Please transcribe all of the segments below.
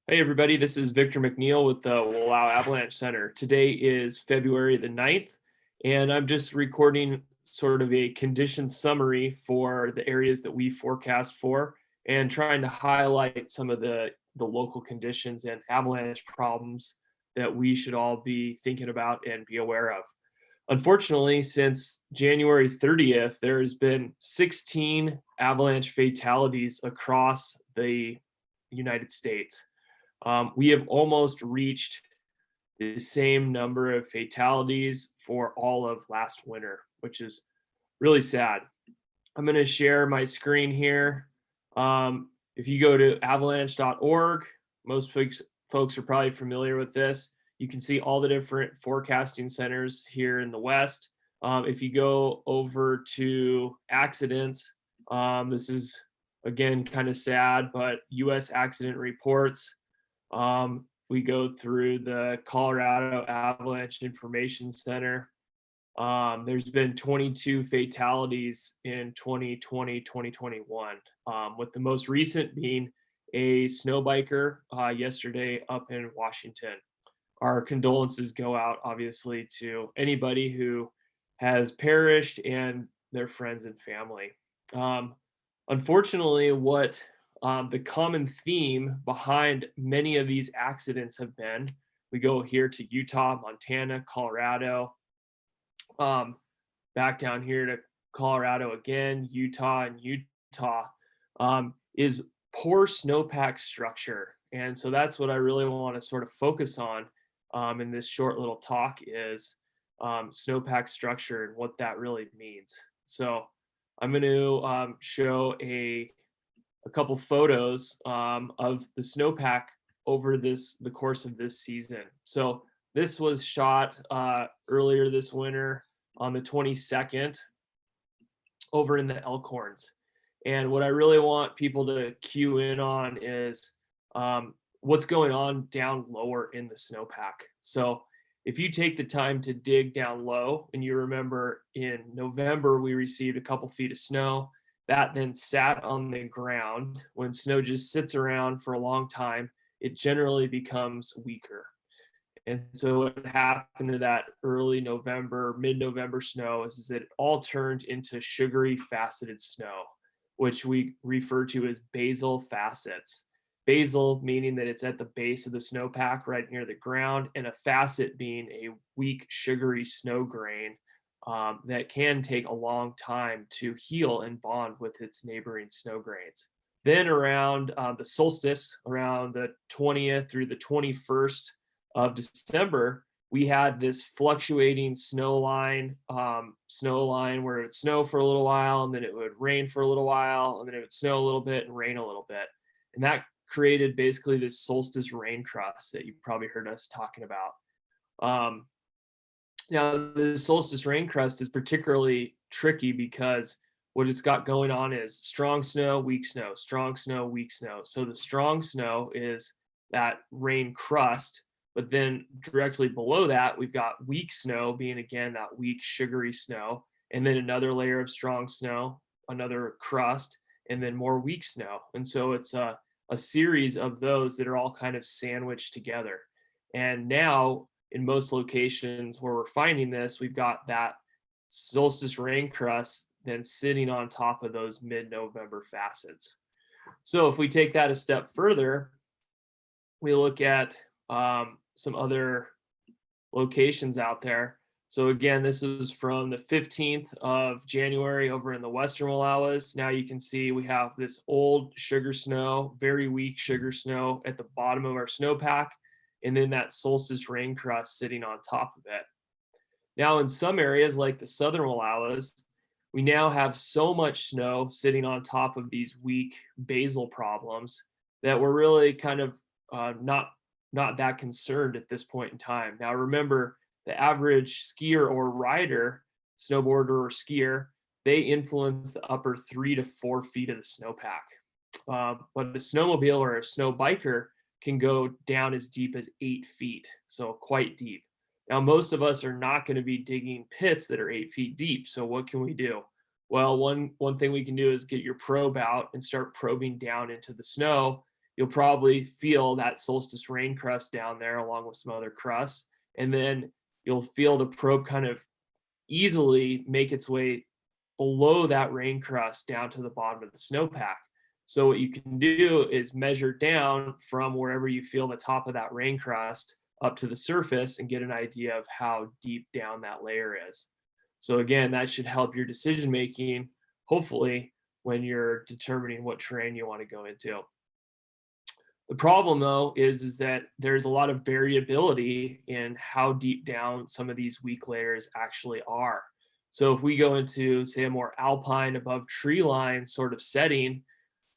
Hey everybody, this is Victor McNeil with the Avalanche Center. Today is February the 9th, and I'm just recording sort of a condition summary for the areas that we forecast for and trying to highlight some of the local conditions and avalanche problems that we should all be thinking about and be aware of. Unfortunately, since January 30th, there's been 16 avalanche fatalities across the United States. We have almost reached the same number of fatalities for all of last winter, which is really sad. I'm going to share my screen here. If you go to avalanche.org, most folks are probably familiar with this. You can see all the different forecasting centers here in the West. If you go over to accidents, this is again kind of sad, but US accident reports. We go through the Colorado Avalanche Information Center. There's been 22 fatalities in 2020, 2021, with the most recent being a snow biker yesterday up in Washington. Our condolences go out, obviously, to anybody who has perished and their friends and family. Unfortunately, what the common theme behind many of these accidents have been, we go here to Utah, Montana, Colorado, back down here to Colorado again, Utah and Utah, is poor snowpack structure. And so that's what I really want to sort of focus on in this short little talk is snowpack structure and what that really means. So I'm going to show a couple photos of the snowpack over the course of this season. So this was shot earlier this winter on the 22nd over in the Elkhorns. And what I really want people to cue in on is what's going on down lower in the snowpack. So if you take the time to dig down low, and you remember in November, we received a couple feet of snow that then sat on the ground. When snow just sits around for a long time, it generally becomes weaker. And so what happened to that early November, mid-November snow is that it all turned into sugary faceted snow, which we refer to as basal facets. Basal meaning that it's at the base of the snowpack right near the ground, and a facet being a weak sugary snow grain that can take a long time to heal and bond with its neighboring snow grains. Then around the solstice, around the 20th through the 21st of December, we had this fluctuating snow line where it would snow for a little while, and then it would rain for a little while, and then it would snow a little bit and rain a little bit. And that created basically this solstice rain crust that you've probably heard us talking about. Now, the solstice rain crust is particularly tricky because what it's got going on is strong snow, weak snow, strong snow, weak snow. So the strong snow is that rain crust, but then directly below that, we've got weak snow being, again, that weak sugary snow, and then another layer of strong snow, another crust, and then more weak snow. And so it's a series of those that are all kind of sandwiched together. And now in most locations where we're finding this, we've got that solstice rain crust then sitting on top of those mid-November facets. So if we take that a step further, we look at some other locations out there. So again, this is from the 15th of January over in the Western Wallowas. Now you can see we have this old sugar snow, very weak sugar snow at the bottom of our snowpack, and then that solstice rain crust sitting on top of it. Now in some areas like the Southern Wallowas, we now have so much snow sitting on top of these weak basal problems that we're really kind of not that concerned at this point in time. Now remember, the average skier or rider, snowboarder or skier, they influence the upper 3 to 4 feet of the snowpack. But a snowmobile or a snow biker can go down as deep as 8 feet, so quite deep. Now, most of us are not going to be digging pits that are 8 feet deep. So what can we do? Well, one thing we can do is get your probe out and start probing down into the snow you'll probably feel that solstice rain crust down there along with some other crusts. And then you'll feel the probe kind of easily make its way below that rain crust down to the bottom of the snowpack. So what you can do is measure down from wherever you feel the top of that rain crust up to the surface and get an idea of how deep down that layer is. So again, that should help your decision making, hopefully, when you're determining what terrain you want to go into. The problem though is that there's a lot of variability in how deep down some of these weak layers actually are. So if we go into, say, a more alpine above tree line sort of setting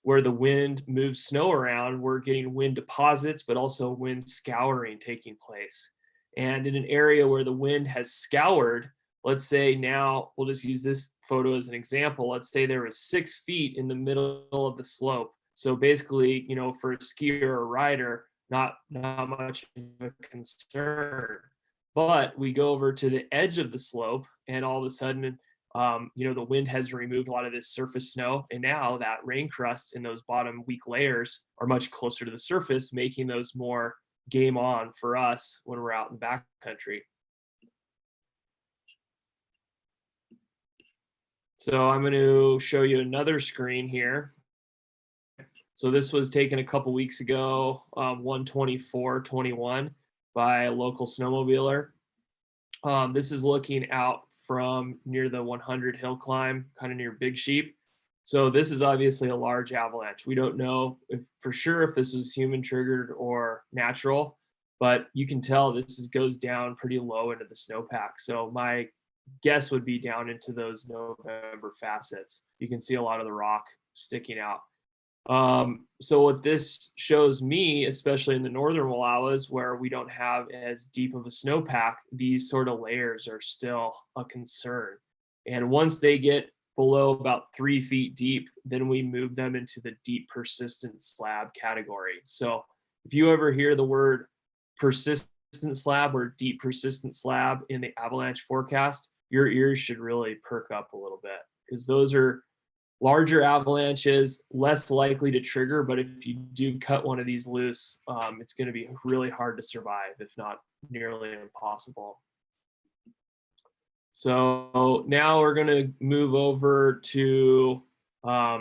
where the wind moves snow around, we're getting wind deposits, but also wind scouring taking place. And in an area where the wind has scoured, let's say now, we'll just use this photo as an example. Let's say there was 6 feet in the middle of the slope. So basically, for a skier or a rider, not much of a concern. But we go over to the edge of the slope, and all of a sudden, the wind has removed a lot of this surface snow, and now that rain crust in those bottom weak layers are much closer to the surface, making those more game on for us when we're out in backcountry. So I'm going to show you another screen here. So this was taken a couple weeks ago, 1/24/21, by a local snowmobiler. This is looking out from near the 100 hill climb, kind of near Big Sheep. So this is obviously a large avalanche. We don't know if for sure if this was human triggered or natural, but you can tell this goes down pretty low into the snowpack. So my guess would be down into those November facets. You can see a lot of the rock sticking out. So what this shows me, especially in the northern Wallowas where we don't have as deep of a snowpack, these sort of layers are still a concern. And once they get below about 3 feet deep, then we move them into the deep persistent slab category. So if you ever hear the word persistent slab or deep persistent slab in the avalanche forecast, your ears should really perk up a little bit, because those are larger avalanches, less likely to trigger, but if you do cut one of these loose, it's going to be really hard to survive, if not nearly impossible. So now we're going to move over to our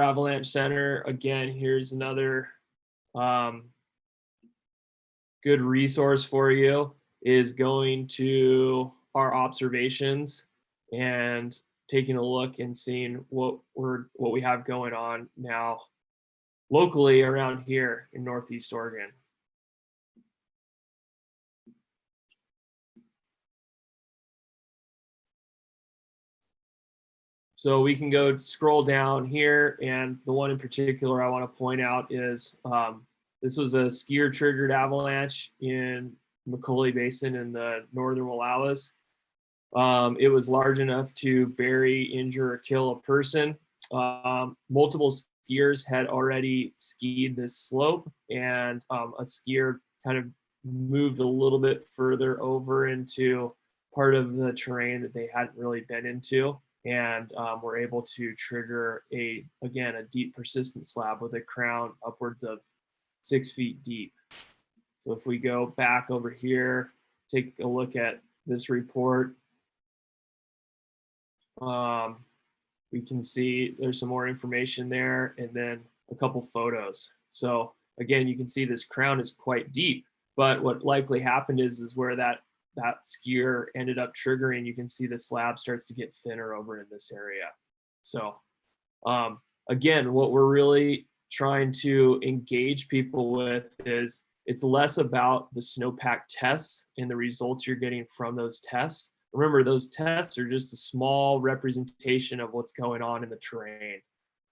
Avalanche Center. Again, here's another good resource for you, is going to our observations and taking a look and seeing what we have going on now locally around here in Northeast Oregon. So we can go scroll down here, and the one in particular I want to point out is this was a skier triggered avalanche in McCully Basin in the northern Wallowas. It was large enough to bury, injure, or kill a person. Multiple skiers had already skied this slope, and a skier kind of moved a little bit further over into part of the terrain that they hadn't really been into, and were able to trigger a deep persistent slab with a crown upwards of 6 feet deep. So if we go back over here, take a look at this report, we can see there's some more information there, and then a couple photos. So again, you can see this crown is quite deep, but what likely happened is where that skier ended up triggering, you can see the slab starts to get thinner over in this area. So again, what we're really trying to engage people with is it's less about the snowpack tests and the results you're getting from those tests. Remember, those tests are just a small representation of what's going on in the terrain.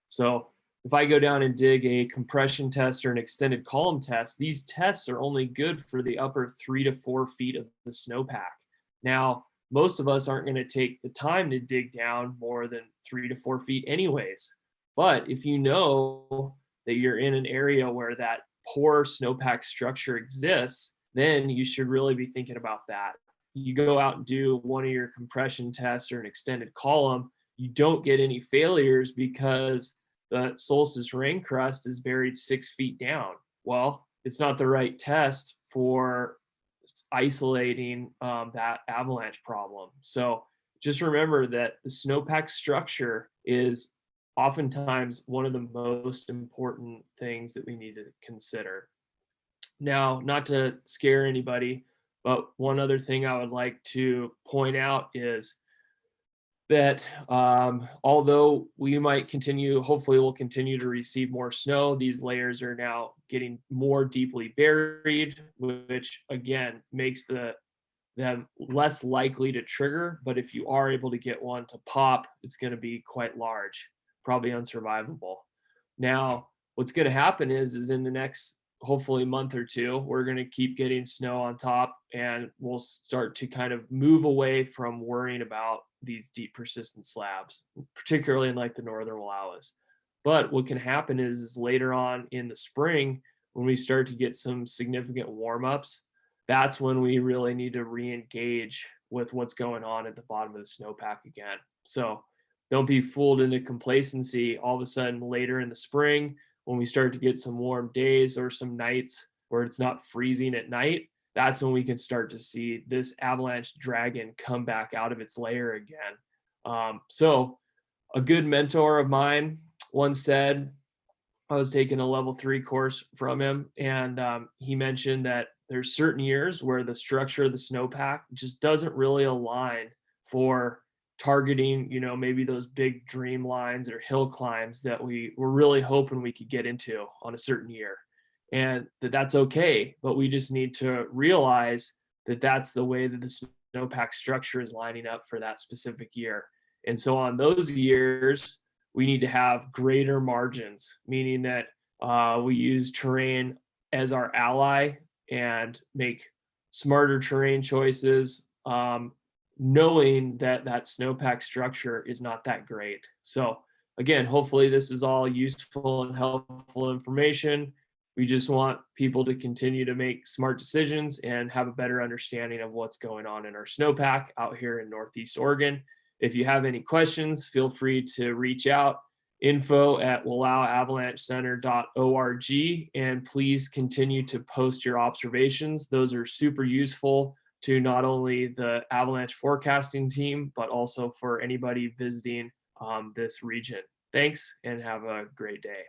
So if I go down and dig a compression test or an extended column test, these tests are only good for the upper 3 to 4 feet of the snowpack. Now, most of us aren't going to take the time to dig down more than 3 to 4 feet anyways. But if you know that you're in an area where that poor snowpack structure exists, then you should really be thinking about that. You go out and do one of your compression tests or an extended column, you don't get any failures because the solstice rain crust is buried 6 feet down. Well, it's not the right test for isolating that avalanche problem. So just remember that the snowpack structure is oftentimes one of the most important things that we need to consider. Now, not to scare anybody, but one other thing I would like to point out is that although we might continue, hopefully we'll continue to receive more snow, these layers are now getting more deeply buried, which again makes them less likely to trigger. But if you are able to get one to pop, it's going to be quite large, probably unsurvivable. Now, what's going to happen is in the next hopefully month or two, we're going to keep getting snow on top, and we'll start to kind of move away from worrying about these deep persistent slabs, particularly in like the northern Wallowas. But what can happen is later on in the spring, when we start to get some significant warm ups, that's when we really need to re-engage with what's going on at the bottom of the snowpack again. So don't be fooled into complacency all of a sudden later in the spring when we start to get some warm days or some nights where it's not freezing at night. That's when we can start to see this avalanche dragon come back out of its lair again. So a good mentor of mine once said, I was taking a level 3 course from him, and he mentioned that there's certain years where the structure of the snowpack just doesn't really align for targeting, maybe those big dream lines or hill climbs that we were really hoping we could get into on a certain year. And that's okay, but we just need to realize that that's the way that the snowpack structure is lining up for that specific year. And so on those years, we need to have greater margins, meaning that we use terrain as our ally and make smarter terrain choices, knowing that that snowpack structure is not that great. So again, hopefully this is all useful and helpful information. We just want people to continue to make smart decisions and have a better understanding of what's going on in our snowpack out here in Northeast Oregon. If you have any questions, feel free to reach out, info@WallauAvalancheCenter.org, and please continue to post your observations. Those are super useful to not only the avalanche forecasting team, but also for anybody visiting this region. Thanks and have a great day.